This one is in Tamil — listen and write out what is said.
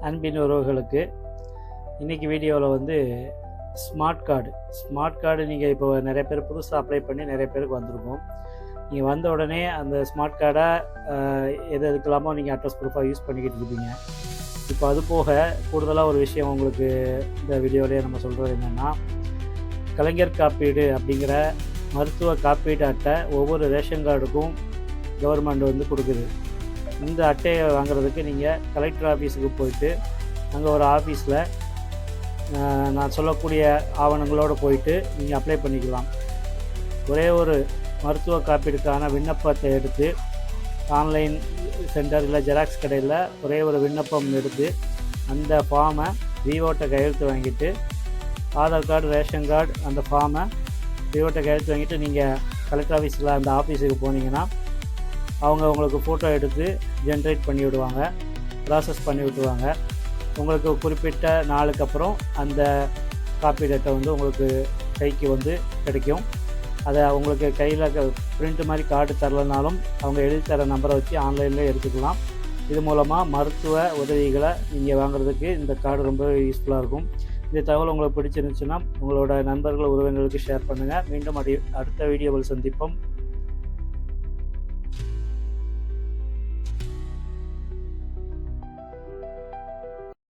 அன்பின் உறவுகளுக்கு இன்றைக்கி வீடியோவில் வந்து ஸ்மார்ட் கார்டு நீங்கள் இப்போ நிறைய பேர் புதுசாக அப்ளை பண்ணி நிறைய பேருக்கு வந்திருக்கும். நீங்கள் வந்த உடனே அந்த ஸ்மார்ட் கார்டை எதுக்கெல்லாமோ நீங்கள் அட்ரஸ் ப்ரூஃபாக யூஸ் பண்ணிக்கிட்டு இருப்பீங்க. இப்போ அது போக கூடுதலாக ஒரு விஷயம் உங்களுக்கு இந்த வீடியோவிலே நம்ம சொல்கிறது என்னென்னா, கலைஞர் காப்பீடு அப்படிங்கிற மருத்துவ காப்பீடு அட்டை ஒவ்வொரு ரேஷன் கார்டுக்கும் கவர்மெண்ட் வந்து கொடுக்குது. இந்த அட்டையை வாங்குறதுக்கு நீங்கள் கலெக்டர் ஆஃபீஸுக்கு போயிட்டு அங்கே ஒரு ஆஃபீஸில் நான் சொல்லக்கூடிய ஆவணங்களோடு போயிட்டு நீங்கள் அப்ளை பண்ணிக்கலாம். ஒரே ஒரு மருத்துவ காப்பீடுக்கான விண்ணப்பத்தை எடுத்து ஆன்லைன் சென்டர் இல்லை ஜெராக்ஸ் கடையில் ஒரே ஒரு விண்ணப்பம் எடுத்து அந்த ஃபார்மை விவோட்ட கையெழுத்து வாங்கிட்டு, ஆதார் கார்டு, ரேஷன் கார்டு, அந்த ஃபார்மை விவோட்ட கையெழுத்து வாங்கிட்டு நீங்கள் கலெக்டர் ஆஃபீஸில் அந்த ஆஃபீஸுக்கு போனீங்கன்னா அவங்க உங்களுக்கு ஃபோட்டோ எடுத்து ஜென்ரேட் பண்ணி விடுவாங்க, ப்ராசஸ் பண்ணி விட்டுருவாங்க. உங்களுக்கு குறிப்பிட்ட நாளுக்கு அப்புறம் அந்த காப்பீடு அட்டை வந்து உங்களுக்கு கைக்கு வந்து கிடைக்கும். அதை உங்களுக்கு கையில் பிரிண்ட் மாதிரி கார்டு தரலனாலும் அவங்க எழுதி தர நம்பரை வச்சு ஆன்லைனில் எடுத்துக்கலாம். இது மூலமாக மருத்துவ உதவிகளை நீங்கள் வாங்குறதுக்கு இந்த கார்டு ரொம்ப யூஸ்ஃபுல்லாக இருக்கும். இந்த தகவல் உங்களுக்கு பிடிச்சிருந்துச்சுன்னா உங்களோட நண்பர்கள், உறவினர்களுக்கு ஷேர் பண்ணுங்கள். மீண்டும் அடுத்த வீடியோவில் சந்திப்போம்.